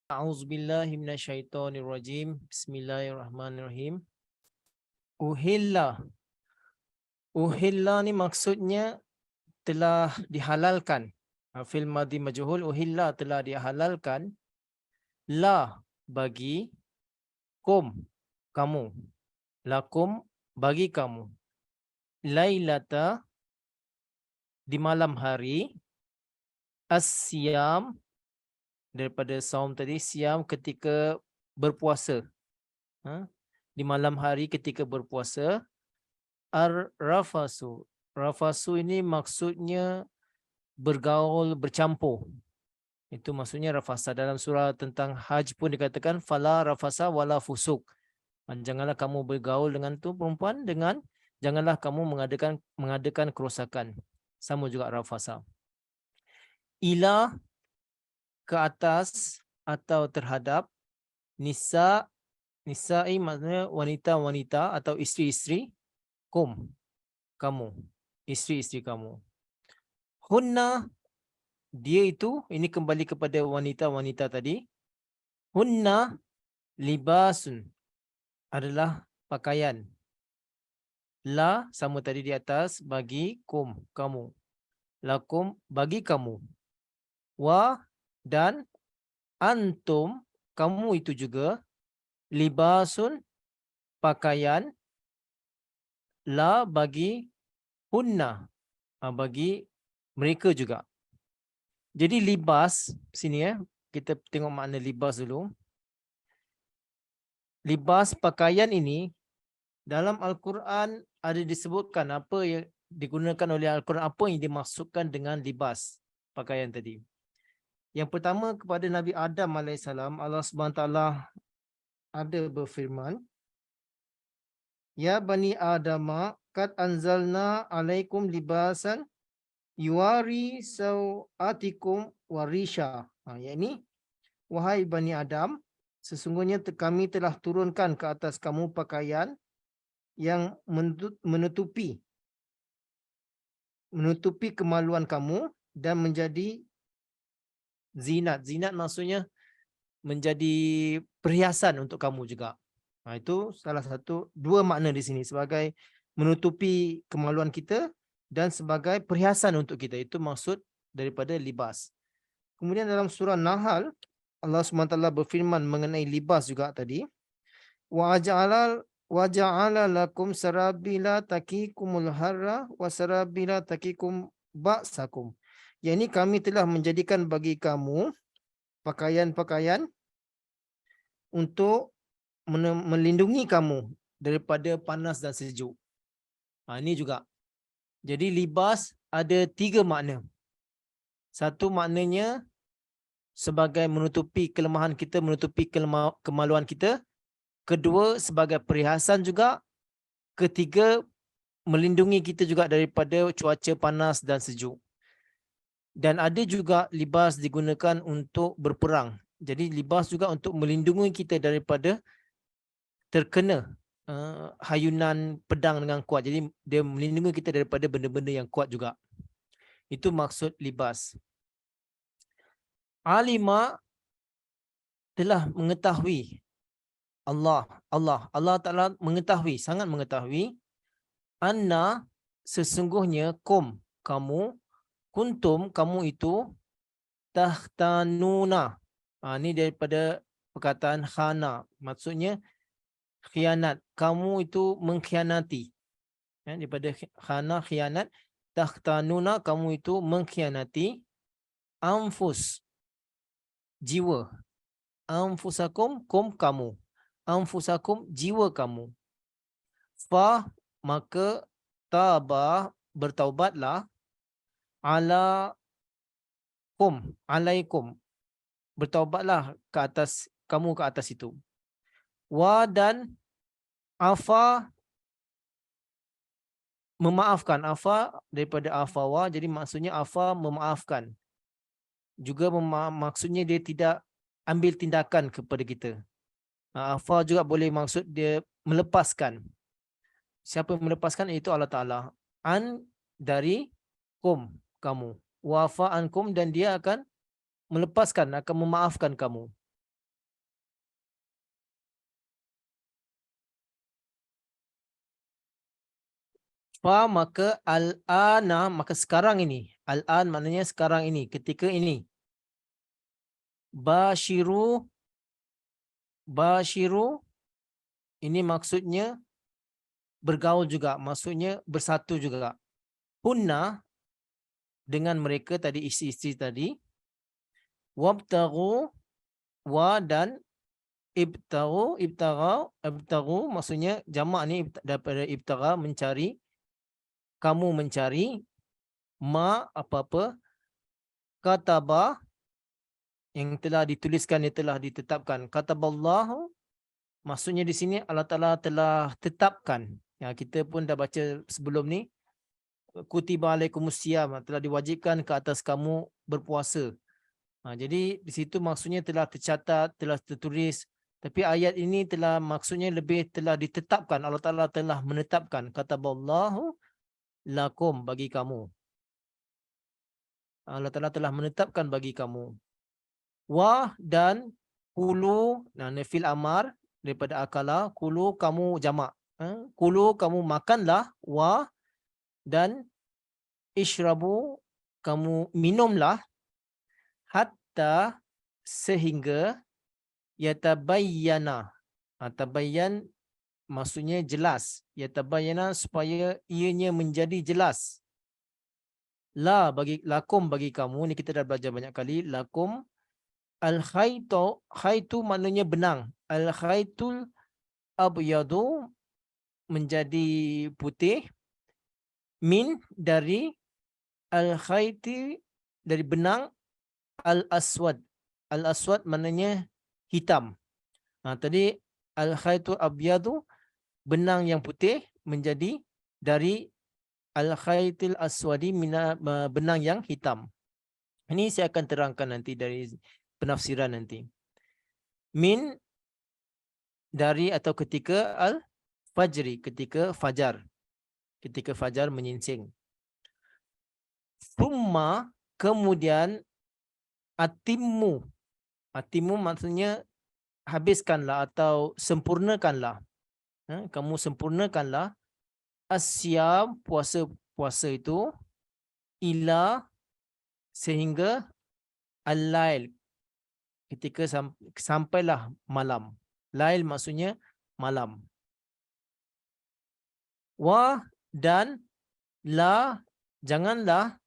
A'udzubillahi minasyaitonirrajim. Bismillahirrahmanirrahim. Uhilla. Uhilla ni maksudnya telah dihalalkan. Fil madhi majhul, uhilla telah dihalalkan. La bagi, kum kamu. Lakum bagi kamu. Lailata di malam hari. As-siyam daripada saum tadi, siam ketika berpuasa. Di malam hari ketika berpuasa. Ar-rafasu. Rafasu ini maksudnya bergaul, bercampur. Itu maksudnya rafasa. Dalam surah tentang haji pun dikatakan fala rafasa wala fusuk. Janganlah kamu bergaul dengan tu perempuan, janganlah kamu mengadakan kerosakan. Sama juga rafasa. Ila ke atas atau terhadap, nisa'i maksudnya wanita-wanita atau isteri-isteri, kamu, isteri-isteri kamu. Hunna, dia itu, ini kembali kepada wanita-wanita tadi. Hunna libasun, adalah pakaian. La sama tadi di atas, bagi, kamu. Lakum bagi kamu. Wa dan antum, kamu itu juga, libasun pakaian, la bagi hunna, bagi mereka juga. Jadi libas sini kita tengok makna libas dulu. Libas pakaian ini dalam Al-Quran ada disebutkan apa yang digunakan oleh Al-Quran, apa yang dimaksudkan dengan libas pakaian tadi. Yang pertama, kepada Nabi Adam AS, Allah SWT ada berfirman, Ya Bani Adama, kad anzalna alaikum libasan yuari sawatikum warisha. Yakni, wahai Bani Adam, sesungguhnya kami telah turunkan ke atas kamu pakaian yang menutupi kemaluan kamu dan menjadi zinat. Zinat maksudnya menjadi perhiasan untuk kamu juga. Itu salah satu, dua makna di sini, sebagai menutupi kemaluan kita dan sebagai perhiasan untuk kita. Itu maksud daripada libas. Kemudian dalam surah Nahl, Allah SWT berfirman mengenai libas juga tadi. Wa ja'ala lakum sarabila taqikumul harra wa sarabila taqikum ba'sakum. Yang ini kami telah menjadikan bagi kamu pakaian-pakaian untuk melindungi kamu daripada panas dan sejuk. Ini juga. Jadi libas ada tiga makna. Satu maknanya sebagai menutupi kelemahan kita, menutupi kemaluan kita. Kedua, sebagai perhiasan juga. Ketiga, melindungi kita juga daripada cuaca panas dan sejuk. Dan ada juga libas digunakan untuk berperang. Jadi libas juga untuk melindungi kita daripada terkena hayunan pedang dengan kuat. Jadi dia melindungi kita daripada benda-benda yang kuat juga. Itu maksud libas. Alima telah mengetahui, Allah Ta'ala mengetahui, sangat mengetahui, anna sesungguhnya kamu, kuntum kamu itu, tahtanuna. Ini daripada perkataan khana, maksudnya khianat. Kamu itu mengkhianati. Daripada khana, khianat. Tahtanuna, kamu itu mengkhianati. Anfus, jiwa. Anfusakum, kamu. Anfusakum, jiwa kamu. Fa, maka taba, bertaubatlah. Alaikum, bertaubatlah ke atas kamu, ke atas itu. Wa dan afa, memaafkan. Afa daripada afawa, jadi maksudnya afa memaafkan. Juga maksudnya dia tidak ambil tindakan kepada kita. Afa juga boleh maksud dia melepaskan. Siapa yang melepaskan? Itu Allah Ta'ala. An, dari kamu. Wafa ankum, dan dia akan melepaskan, akan memaafkan kamu. Fa maka al-ana maka sekarang ini. Al-an maknanya sekarang ini, ketika ini. Bashiru bashiru ini maksudnya bergaul juga, maksudnya bersatu juga. Hunna dengan mereka tadi, isteri-isteri tadi. Wabtaghu wa dan ibtaghu maksudnya jamak ni daripada ibtagha, mencari. Kamu mencari ma apa-apa kataba yang telah dituliskan, yang telah ditetapkan. Kataballahu maksudnya di sini Allah Taala telah tetapkan. Ya, kita pun dah baca sebelum ni, kutiba alaikumusiyam, telah diwajibkan ke atas kamu berpuasa. Jadi di situ maksudnya telah tercatat, telah tertulis. Tapi ayat ini telah maksudnya lebih telah ditetapkan. Allah Taala telah menetapkan. Kataballahu lakum, bagi kamu. Allah Taala telah menetapkan bagi kamu. Wa dan kulu, nafil amar daripada akala. Kulu kamu jamak. Kulu kamu makanlah. Wa dan ishrabu kamu minumlah. Hatta sehingga yatabayyana. Tabayyan maksudnya jelas. Yatabayyana supaya ianya menjadi jelas. La bagi lakum, bagi kamu. Ni kita dah belajar banyak kali. Lakum al-khaytu, khaytu maknanya benang. Al-khaytul abyadu menjadi putih. Min dari al-khayti dari benang. Al-aswad. Al-aswad maknanya hitam. Tadi al-khaytu abyadu benang yang putih menjadi dari al-khaytil aswadi benang yang hitam. Ini saya akan terangkan nanti dari penafsiran nanti. Min dari atau ketika al-fajri, ketika fajar. Ketika fajar menyingsing. Summa kemudian atimmu. Atimmu maksudnya habiskanlah atau sempurnakanlah. Kamu sempurnakanlah asyam, puasa itu, ila sehingga al-lail, ketika sampailah malam. Lail maksudnya malam. Wa dan la janganlah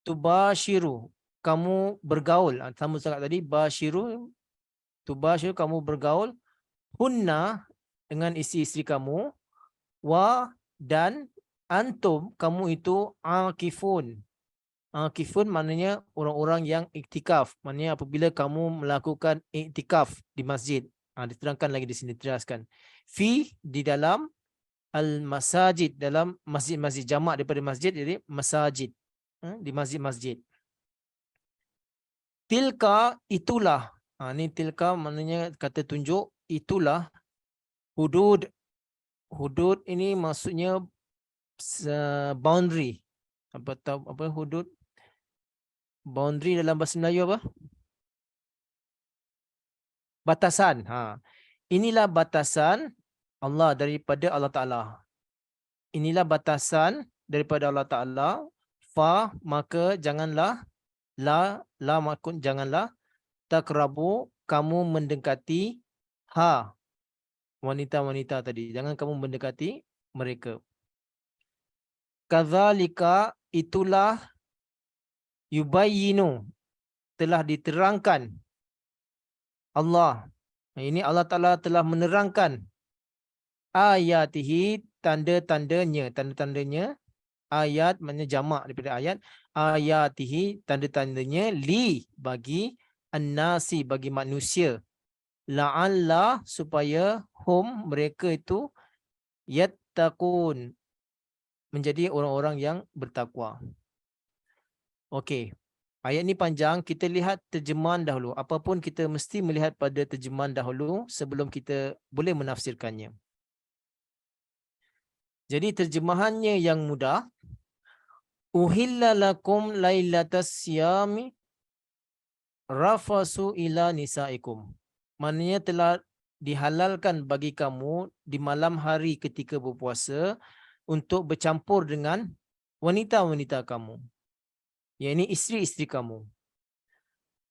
tubashiru kamu bergaul. Sama sangat tadi bashiru, tubashiru kamu bergaul. Hunna dengan isteri-isteri kamu. Wa dan antum kamu itu akifun. Akifun maknanya orang-orang yang iktikaf. Maknanya apabila kamu melakukan iktikaf di masjid. Diterangkan lagi di sini, terjelaskan. Fi di dalam al-masajid, dalam masjid-masjid, jamak daripada masjid jadi masajid. Di masjid-masjid. Tilka itulah. Ini tilka maknanya kata tunjuk, itulah hudud. Hudud ini maksudnya boundary. Apa hudud? Boundary dalam bahasa Melayu apa? Batasan. Inilah batasan Allah daripada Allah Ta'ala. Inilah batasan daripada Allah Ta'ala. Fa maka janganlah. La makun janganlah. Takrabu kamu mendekati. Ha wanita-wanita tadi. Jangan kamu mendekati mereka. Kadzalika itulah yubayyinu telah diterangkan Allah. Ini Allah Ta'ala telah menerangkan ayatihi tanda-tandanya. Tanda-tandanya ayat maknanya jamak daripada ayat. Ayatihi tanda-tandanya li bagi an-nasi bagi manusia. La'alla supaya hum mereka itu yattaqun menjadi orang-orang yang bertakwa. Okey. Ayat ni panjang, kita lihat terjemahan dahulu. Apapun kita mesti melihat pada terjemahan dahulu sebelum kita boleh menafsirkannya. Jadi terjemahannya yang mudah. Uhilla lakum lailatas siyami rafasu ila nisaikum. Maknanya telah dihalalkan bagi kamu di malam hari ketika berpuasa untuk bercampur dengan wanita-wanita kamu, yakni isteri-isteri kamu.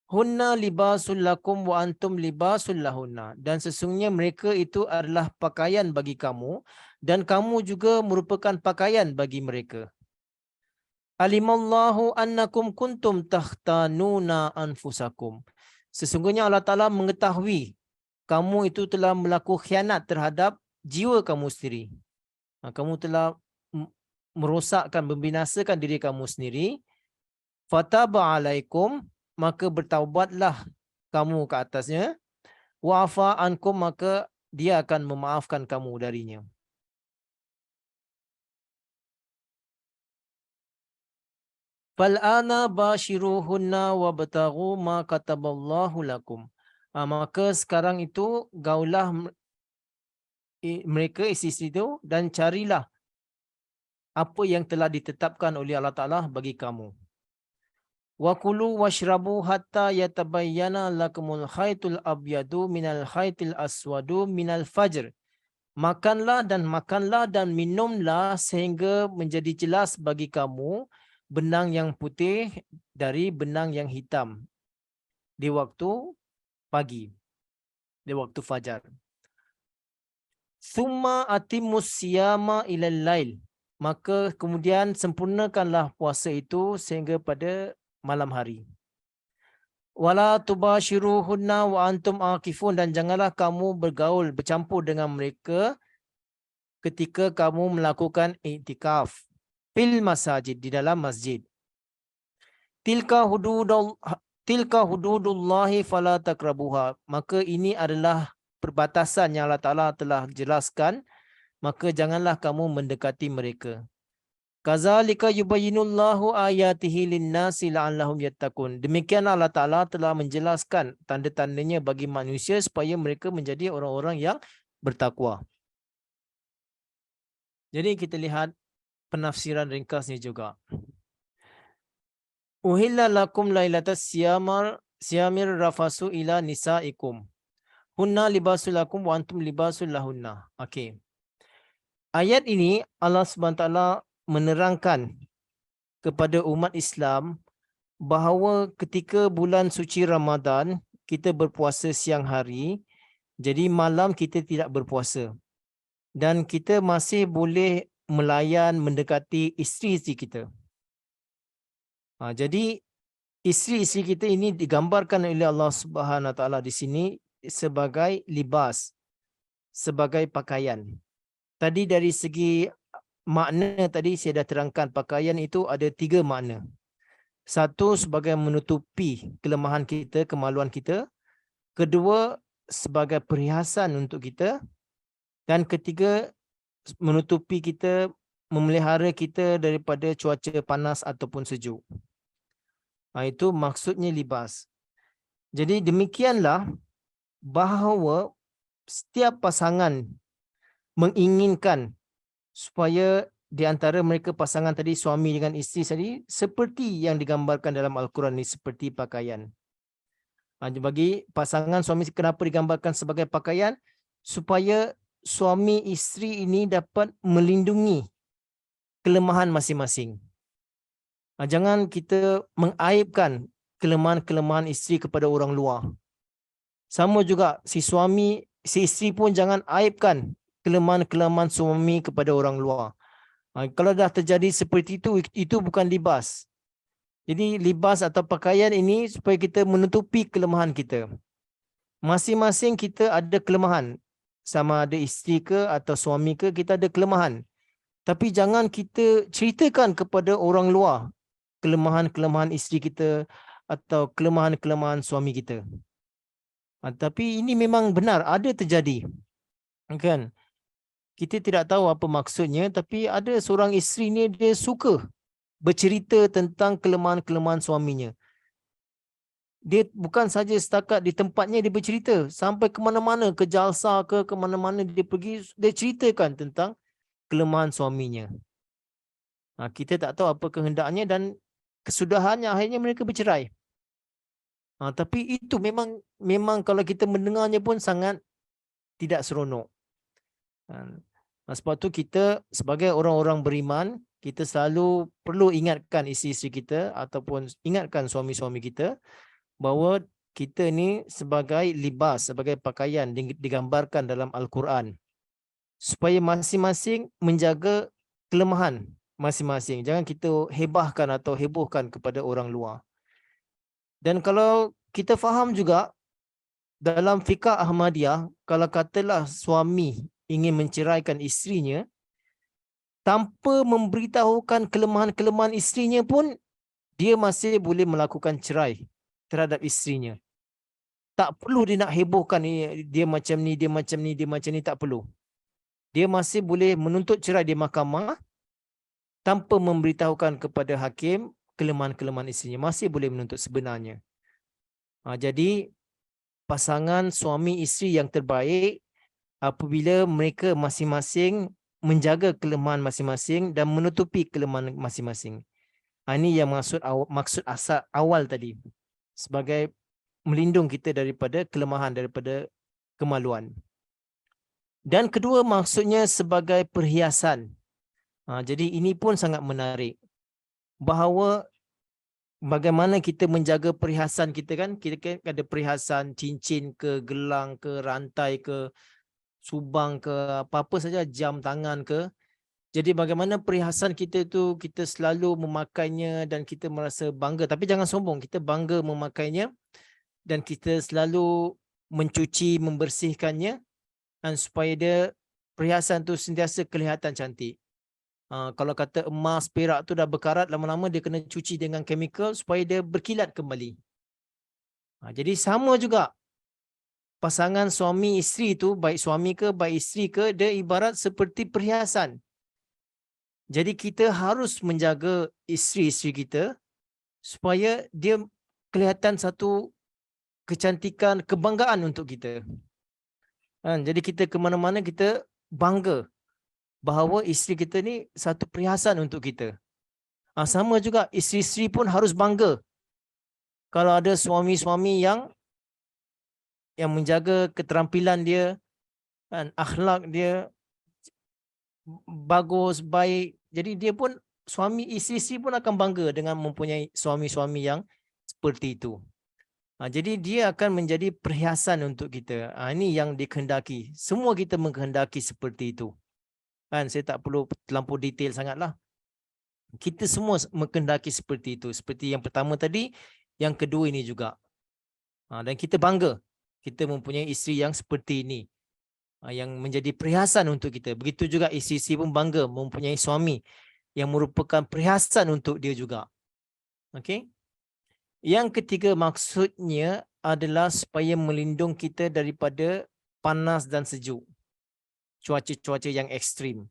Hunna libasul lakum wa antum libasul lahunna. Dan sesungguhnya mereka itu adalah pakaian bagi kamu dan kamu juga merupakan pakaian bagi mereka. Alimallahu annakum kuntum takhtanuna anfusakum. Sesungguhnya Allah Ta'ala mengetahui kamu itu telah melakukan khianat terhadap jiwa kamu sendiri. Kamu telah merosakkan, membinasakan diri kamu sendiri. Fataba alaikum, maka bertaubatlah kamu ke atasnya. Wa'afa ankum, maka dia akan memaafkan kamu darinya. Fal'ana bashiruhunna wabtaghu ma kataballahu lakum. Maka sekarang itu gaulah mereka isteri itu dan carilah apa yang telah ditetapkan oleh Allah Ta'ala bagi kamu. Wa kulu washrabu hatta yatabayyana lakumul khaytul abyadu minal khaytil aswadu minal fajr. Makanlah dan minumlah sehingga menjadi jelas bagi kamu benang yang putih dari benang yang hitam di waktu pagi, di waktu fajar. Thumma atimus siyama ilal lail. Maka kemudian sempurnakanlah puasa itu sehingga pada malam hari. Wala tubashiruhunna wa antum aqifun, dan janganlah kamu bergaul, bercampur dengan mereka ketika kamu melakukan iktikaf fil masajid, di dalam masjid. Tilka hududullahi fala takrabuha. Maka ini adalah perbatasan yang Allah Ta'ala telah jelaskan, maka janganlah kamu mendekati mereka. Kazalika yubayyinullahu ayatihi linnasi la'allahum yattaqun. Demikian Allah Ta'ala telah menjelaskan tanda-tandanya bagi manusia supaya mereka menjadi orang-orang yang bertakwa. Jadi kita lihat penafsiran ringkasnya juga. Uhilla lakum lailatas siyamir rafasu ila nisaikum. Hunna libasul lakum wa antum libasul lahunna. Okey. Ayat ini Allah SWT menerangkan kepada umat Islam bahawa ketika bulan suci Ramadan kita berpuasa siang hari, jadi malam kita tidak berpuasa. Dan kita masih boleh melayan, mendekati isteri-isteri kita. Jadi isteri-isteri kita ini digambarkan oleh Allah Subhanahu Wa Taala di sini sebagai libas, sebagai pakaian. Tadi dari segi makna tadi saya dah terangkan, pakaian itu ada 3 makna. Satu, sebagai menutupi kelemahan kita, kemaluan kita. Kedua, sebagai perhiasan untuk kita. Dan ketiga, menutupi kita, memelihara kita daripada cuaca panas ataupun sejuk. Itu maksudnya libas. Jadi demikianlah bahawa setiap pasangan menginginkan supaya di antara mereka pasangan tadi, suami dengan isteri tadi, seperti yang digambarkan dalam Al-Quran ini, seperti pakaian. Bagi pasangan suami, kenapa digambarkan sebagai pakaian? Supaya suami isteri ini dapat melindungi kelemahan masing-masing. Jangan kita mengaibkan kelemahan-kelemahan isteri kepada orang luar. Sama juga si suami, si isteri pun jangan aibkan kelemahan-kelemahan suami kepada orang luar. Kalau dah terjadi seperti itu bukan libas. Jadi libas atau pakaian ini supaya kita menutupi kelemahan kita. Masing-masing kita ada kelemahan. Sama ada isteri ke atau suami ke, kita ada kelemahan. Tapi jangan kita ceritakan kepada orang luar kelemahan-kelemahan isteri kita atau kelemahan-kelemahan suami kita. Tapi ini memang benar, ada terjadi. Kan? Kita tidak tahu apa maksudnya, tapi ada seorang isteri ni dia suka bercerita tentang kelemahan-kelemahan suaminya. Dia bukan saja setakat di tempatnya dia bercerita, sampai ke mana-mana, ke jalsa ke mana-mana dia pergi, dia ceritakan tentang kelemahan suaminya. Kita tak tahu apa kehendaknya dan kesudahannya akhirnya mereka bercerai. Tapi itu memang kalau kita mendengarnya pun sangat tidak seronok. Sebab tu kita sebagai orang-orang beriman, kita selalu perlu ingatkan isteri-isteri kita ataupun ingatkan suami-suami kita bahawa kita ni sebagai libas, sebagai pakaian digambarkan dalam Al-Quran. Supaya masing-masing menjaga kelemahan masing-masing. Jangan kita hebahkan atau hebohkan kepada orang luar. Dan kalau kita faham juga dalam fiqh Ahmadiyah, kalau katalah suami ingin menceraikan isterinya, tanpa memberitahukan kelemahan-kelemahan isterinya pun, dia masih boleh melakukan cerai terhadap isterinya. Tak perlu dia nak hebohkan dia macam ni, dia macam ni, dia macam ni, tak perlu. Dia masih boleh menuntut cerai di mahkamah tanpa memberitahukan kepada hakim kelemahan-kelemahan isterinya. Masih boleh menuntut sebenarnya. Jadi pasangan suami isteri yang terbaik apabila mereka masing-masing menjaga kelemahan masing-masing dan menutupi kelemahan masing-masing. Ini yang maksud asal awal tadi, sebagai melindung kita daripada kelemahan, daripada kemaluan. Dan kedua maksudnya sebagai perhiasan. Jadi ini pun sangat menarik. Bahawa bagaimana kita menjaga perhiasan kita kan. Kita ada perhiasan cincin ke, gelang ke, rantai ke, subang ke, apa-apa saja, jam tangan ke. Jadi bagaimana perhiasan kita itu kita selalu memakainya dan kita merasa bangga. Tapi jangan sombong, kita bangga memakainya dan kita selalu mencuci, membersihkannya dan supaya dia perhiasan tu sentiasa kelihatan cantik. Kalau kata emas, perak tu dah berkarat, lama-lama dia kena cuci dengan chemical supaya dia berkilat kembali. Jadi sama juga pasangan suami isteri tu, baik suami ke, baik isteri ke, dia ibarat seperti perhiasan. Jadi kita harus menjaga isteri-isteri kita supaya dia kelihatan satu kecantikan, kebanggaan untuk kita. Jadi kita ke mana-mana kita bangga bahawa isteri kita ni satu perhiasan untuk kita. Sama juga isteri-isteri pun harus bangga kalau ada suami-suami yang menjaga keterampilan dia, akhlak dia bagus, baik. Jadi dia pun, isteri-isteri pun akan bangga dengan mempunyai suami-suami yang seperti itu. Jadi dia akan menjadi perhiasan untuk kita. Ini yang dikehendaki. Semua kita mengkehendaki seperti itu. Saya tak perlu terlampau detail sangatlah. Kita semua mengkehendaki seperti itu. Seperti yang pertama tadi, yang kedua ini juga. Dan kita bangga kita mempunyai isteri yang seperti ini, yang menjadi perhiasan untuk kita. Begitu juga isteri-isteri pun bangga mempunyai suami yang merupakan perhiasan untuk dia juga. Okey. Yang ketiga maksudnya adalah supaya melindung kita daripada panas dan sejuk, cuaca-cuaca yang ekstrim.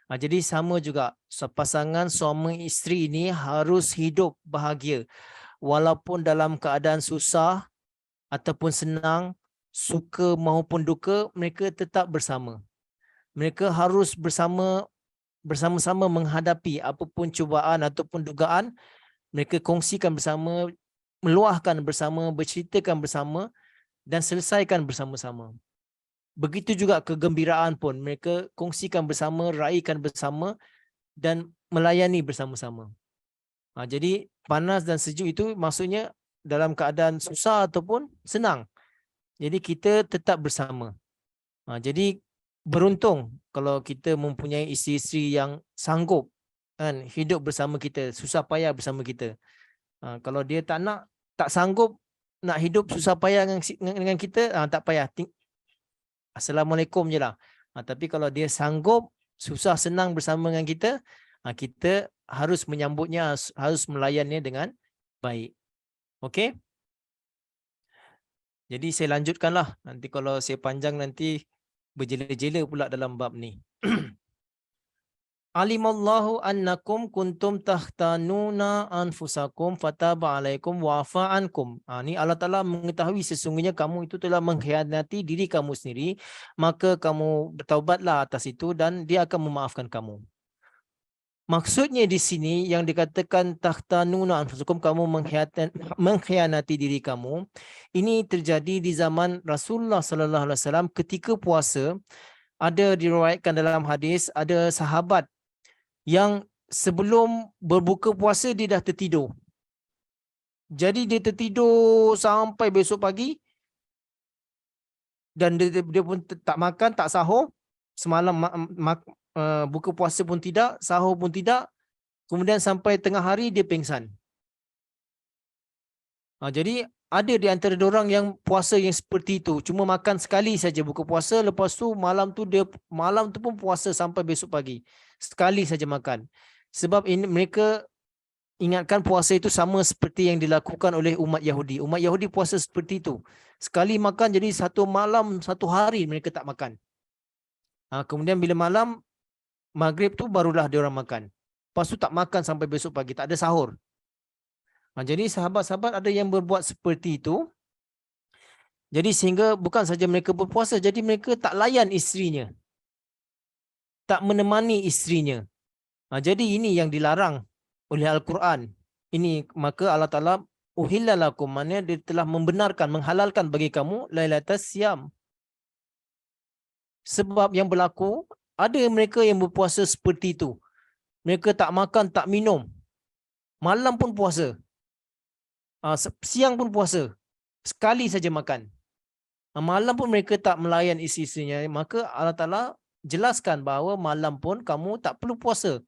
Jadi sama juga, pasangan suami isteri ini harus hidup bahagia walaupun dalam keadaan susah ataupun senang, suka maupun duka, mereka tetap bersama. Mereka harus bersama-sama menghadapi apapun cubaan ataupun dugaan. Mereka kongsikan bersama, meluahkan bersama, berceritakan bersama dan selesaikan bersama-sama. Begitu juga kegembiraan pun mereka kongsikan bersama, raikan bersama dan melayani bersama-sama. Jadi panas dan sejuk itu maksudnya dalam keadaan susah ataupun senang. Jadi kita tetap bersama. Jadi beruntung kalau kita mempunyai isteri-isteri yang sanggup hidup bersama kita, susah payah bersama kita. Kalau dia tak sanggup nak hidup susah payah dengan kita, tak payah. Assalamualaikum je lah. Tapi kalau dia sanggup susah senang bersama dengan kita, kita harus menyambutnya, harus melayannya dengan baik. Okey? Jadi saya lanjutkanlah. Nanti kalau saya panjang nanti berjela-jela pula dalam bab ni. Alimallahu annakum kuntum tahtanuna anfusakum fataba alaikum wa afa ankum. Ni Allah Ta'ala mengetahui sesungguhnya kamu itu telah mengkhianati diri kamu sendiri, maka kamu bertaubatlah atas itu dan dia akan memaafkan kamu. Maksudnya di sini yang dikatakan tahtanuna anfusakum, kamu mengkhianati diri kamu, ini terjadi di zaman Rasulullah sallallahu alaihi wasallam ketika puasa. ada diriwayatkan dalam hadis, ada sahabat yang sebelum berbuka puasa dia dah tertidur. Jadi dia tertidur sampai besok pagi dan dia pun tak makan, tak sahur. Semalam buka puasa pun tidak, sahur pun tidak. Kemudian sampai tengah hari dia pingsan. Jadi ada di antara orang yang puasa yang seperti itu, cuma makan sekali saja buka puasa, lepas tu malam tu pun puasa sampai besok pagi. Sekali saja makan. Sebab ini mereka ingatkan puasa itu sama seperti yang dilakukan oleh umat Yahudi. Umat Yahudi puasa seperti itu. Sekali makan jadi satu malam, satu hari mereka tak makan. Kemudian bila malam maghrib tu barulah dia orang makan. Lepas tu tak makan sampai besok pagi, tak ada sahur. Jadi sahabat-sahabat ada yang berbuat seperti itu. Jadi sehingga bukan saja mereka berpuasa, jadi mereka tak layan isterinya. Tak menemani isterinya. Jadi ini yang dilarang oleh Al-Quran. Ini maka Allah Ta'ala uhilla lakum, maknanya dia telah membenarkan, menghalalkan bagi kamu lailatas siam. Sebab yang berlaku, ada mereka yang berpuasa seperti itu. Mereka tak makan, tak minum. Malam pun puasa. Siang pun puasa. Sekali saja makan. Malam pun mereka tak melayan isteri-isterinya. Maka Allah Ta'ala jelaskan bahawa malam pun kamu tak perlu puasa.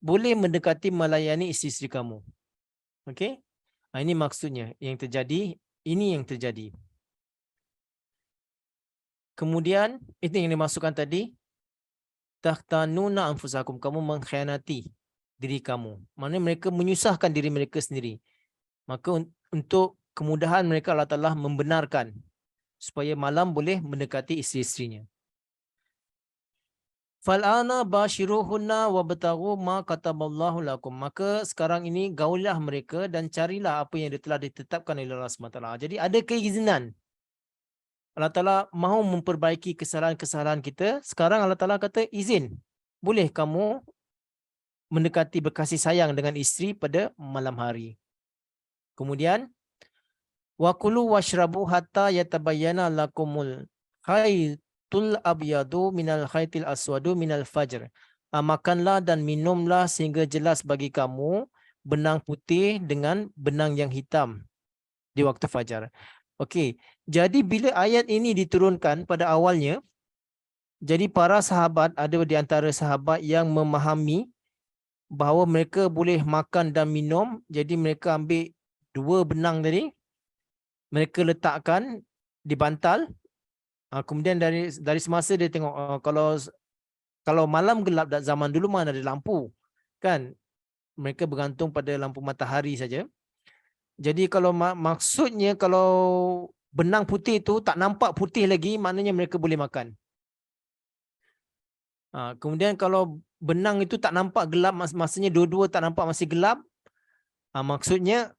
Boleh mendekati melayani isteri-isteri kamu. Okey? Ini maksudnya yang terjadi. Ini yang terjadi. Kemudian, itu yang dimasukkan tadi. Tahtanuna anfusakum. Kamu mengkhianati diri kamu. Maksudnya mereka menyusahkan diri mereka sendiri. Maka untuk kemudahan mereka Allah Ta'ala membenarkan supaya malam boleh mendekati isteri-isterinya. Fal'ana bashiruhunna wabtaghu ma kataballahu lakum. Maka sekarang ini gaulilah mereka dan carilah apa yang telah ditetapkan oleh Allah SWT. Jadi ada keizinan. Allah Ta'ala mahu memperbaiki kesalahan-kesalahan kita. Sekarang Allah Ta'ala kata izin. Boleh kamu mendekati berkasih sayang dengan isteri pada malam hari. Kemudian wa kulu washrabu hatta yatabayyana lakumul khaytul abyadu minal khaytil aswadu minal fajr. Makanlah dan minumlah sehingga jelas bagi kamu benang putih dengan benang yang hitam di waktu fajar. Okey, jadi bila ayat ini diturunkan pada awalnya, jadi para sahabat, ada di antara sahabat yang memahami bahawa mereka boleh makan dan minum, jadi mereka ambil dua benang tadi, mereka letakkan di bantal. Kemudian dari semasa dia tengok kalau malam gelap, zaman dulu mana ada lampu kan, mereka bergantung pada lampu matahari saja. Jadi kalau maksudnya kalau benang putih itu tak nampak putih lagi, maknanya mereka boleh makan. Kemudian kalau benang itu tak nampak gelap, maksudnya dua-dua tak nampak, masih gelap, maksudnya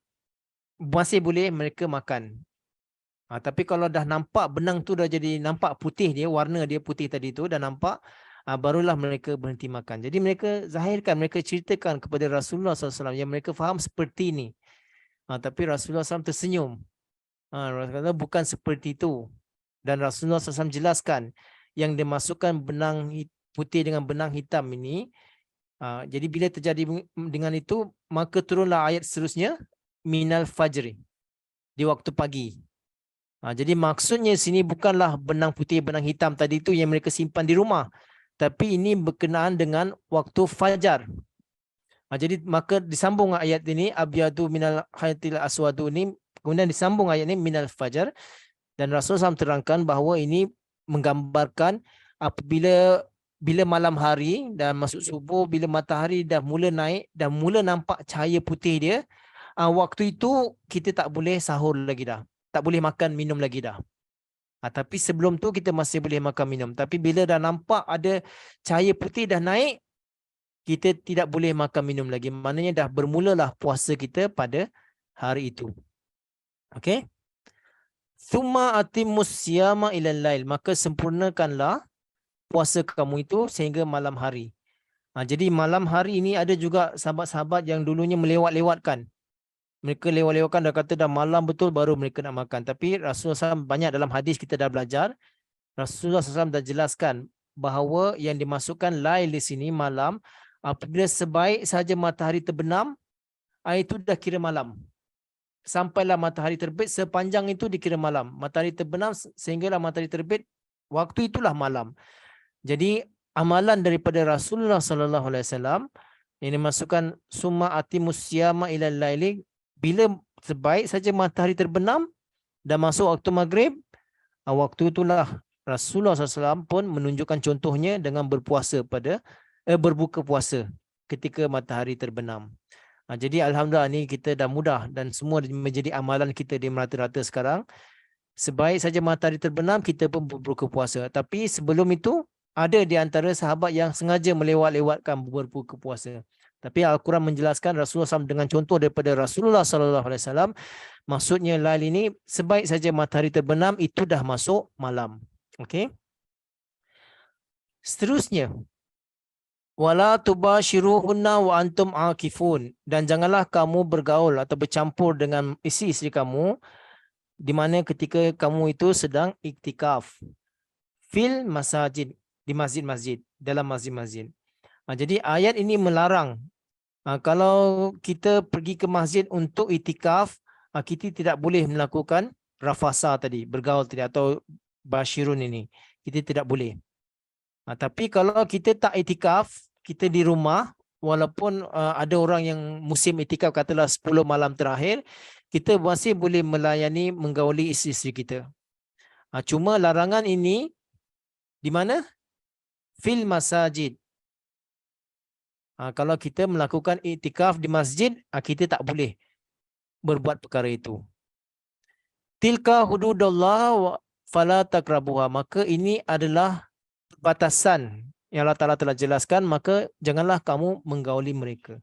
masih boleh mereka makan. Tapi kalau dah nampak benang tu dah jadi nampak putih dia, warna dia putih tadi tu dah nampak, barulah mereka berhenti makan. Jadi mereka zahirkan, mereka ceritakan kepada Rasulullah SAW yang mereka faham seperti ini. Tapi Rasulullah SAW tersenyum. Rasulullah bukan seperti itu. Dan Rasulullah SAW jelaskan yang dimasukkan benang putih dengan benang hitam ini. Jadi bila terjadi dengan itu, maka turunlah ayat seterusnya, minal fajri, di waktu pagi. Jadi maksudnya sini bukanlah benang putih, benang hitam tadi itu yang mereka simpan di rumah. Tapi ini berkenaan dengan waktu fajar. Jadi maka disambung ayat ini, abyadu minal khaytil aswadu ini, kemudian disambung ayat ini minal fajar. Dan Rasulullah SAW terangkan bahawa ini menggambarkan apabila malam hari dan masuk subuh, bila matahari dah mula naik dan mula nampak cahaya putih dia, waktu itu kita tak boleh sahur lagi dah. Tak boleh makan minum lagi dah. Tapi sebelum tu kita masih boleh makan minum. Tapi bila dah nampak ada cahaya putih dah naik, kita tidak boleh makan minum lagi. Maknanya dah bermulalah puasa kita pada hari itu. Okey? Thumma atimmus siyama ilal lail. Maka sempurnakanlah puasa kamu itu sehingga malam hari. Jadi malam hari ini ada juga sahabat-sahabat yang dulunya melewat-lewatkan. Mereka lewat-lewatkan, dah kata dah malam betul baru mereka nak makan. Tapi Rasulullah SAW banyak dalam hadis kita dah belajar. Rasulullah SAW dah jelaskan bahawa yang dimasukkan lail di sini malam, apabila sebaik saja matahari terbenam, itu dah kira malam. Sampailah matahari terbit, sepanjang itu dikira malam. Matahari terbenam sehinggalah matahari terbit, waktu itulah malam. Jadi amalan daripada Rasulullah sallallahu alaihi wasallam yang dimasukkan summa atimus siyama ilal laili, bila sebaik saja matahari terbenam dan masuk waktu maghrib, waktu itulah Rasulullah SAW pun menunjukkan contohnya dengan berpuasa berbuka puasa ketika matahari terbenam. Jadi alhamdulillah ni kita dah mudah dan semua menjadi amalan kita di merata-rata sekarang. Sebaik saja matahari terbenam, kita pun berbuka puasa. Tapi sebelum itu, ada di antara sahabat yang sengaja melewat-lewatkan berbuka puasa. Tapi Al-Quran menjelaskan Rasulullah SAW dengan contoh daripada Rasulullah SAW. Maksudnya lail ini, sebaik saja matahari terbenam, itu dah masuk malam. Okey. Seterusnya, wala tubashiruhunna wa antum akifun, dan janganlah kamu bergaul atau bercampur dengan isteri-isteri kamu di mana ketika kamu itu sedang iktikaf fil masajid, di masjid-masjid, dalam masjid-masjid. Jadi ayat ini melarang kalau kita pergi ke masjid untuk iktikaf, kita tidak boleh melakukan rafasa tadi, bergaul tadi atau bashirun ini. Kita tidak boleh. Tapi kalau kita tak iktikaf, kita di rumah, walaupun ada orang yang musim iktikaf katalah 10 malam terakhir, kita masih boleh melayani, menggauli isteri-isteri kita. Cuma larangan ini di mana? Fil masajid. Kalau kita melakukan iktikaf di masjid, kita tak boleh berbuat perkara itu. Tilka hududullah fala taqrabuha. Maka ini adalah batasan yang Allah Ta'ala telah jelaskan, maka janganlah kamu menggauli mereka.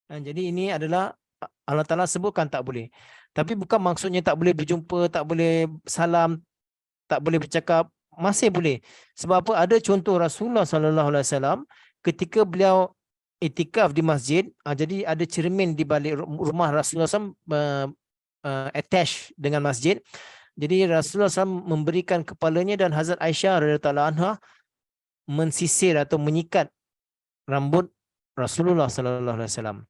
Jadi ini adalah Allah Ta'ala sebutkan tak boleh. Tapi bukan maksudnya tak boleh berjumpa, tak boleh salam, tak boleh bercakap, masih boleh. Sebab apa? Ada contoh Rasulullah SAW ketika beliau iktikaf di masjid, jadi ada cermin di balik rumah Rasulullah SAW attach dengan masjid. Jadi Rasulullah SAW memberikan kepalanya dan Hazrat Aisyah radhiyallahu anha mensisir atau menyikat rambut Rasulullah SAW.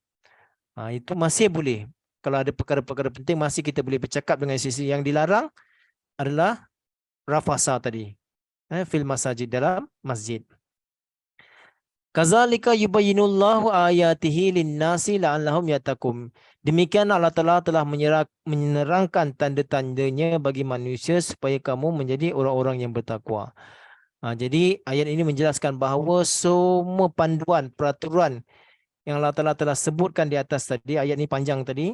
Itu masih boleh. Kalau ada perkara-perkara penting, masih kita boleh bercakap dengan sisi. Yang dilarang adalah rafasa tadi. Fil masajid, dalam masjid. Kazalika yubayyinullahu ayatihi linnasi la'allahum yattaqun. Demikian Allah Ta'ala telah menerangkan tanda-tandanya bagi manusia supaya kamu menjadi orang-orang yang bertakwa. Jadi ayat ini menjelaskan bahawa semua panduan, peraturan yang Allah Ta'ala telah sebutkan di atas tadi, ayat ini panjang tadi,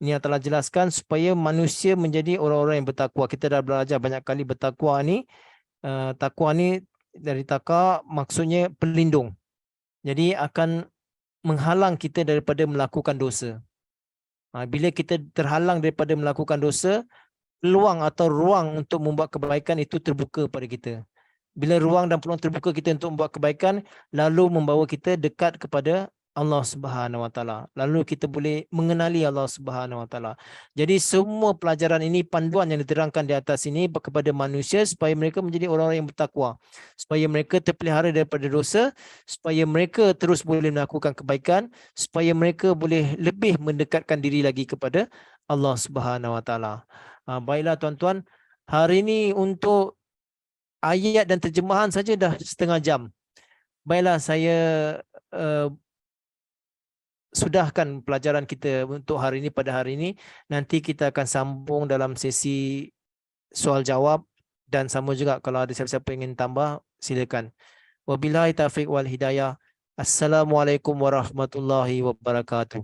ini Allah telah jelaskan supaya manusia menjadi orang-orang yang bertakwa. Kita dah belajar banyak kali bertakwa ni. Takwa ni dari takwa maksudnya pelindung. Jadi akan menghalang kita daripada melakukan dosa. Bila kita terhalang daripada melakukan dosa, peluang atau ruang untuk membuat kebaikan itu terbuka pada kita. Bila ruang dan peluang terbuka kita untuk membuat kebaikan, lalu membawa kita dekat kepada Allah Subhanahu Wa Taala. Lalu kita boleh mengenali Allah Subhanahu Wa Taala. Jadi semua pelajaran ini, panduan yang diterangkan di atas ini kepada manusia supaya mereka menjadi orang-orang yang bertakwa, supaya mereka terpelihara daripada dosa, supaya mereka terus boleh melakukan kebaikan, supaya mereka boleh lebih mendekatkan diri lagi kepada Allah Subhanahu Wa Taala. Baiklah tuan-tuan, hari ini untuk ayat dan terjemahan saja dah setengah jam. Baiklah, saya sudahkan pelajaran kita untuk hari ini pada hari ini. Nanti kita akan sambung dalam sesi soal jawab, dan sama juga kalau ada siapa-siapa ingin tambah, silakan. Wabillahi taufiq wal hidayah. Assalamualaikum warahmatullahi wabarakatuh.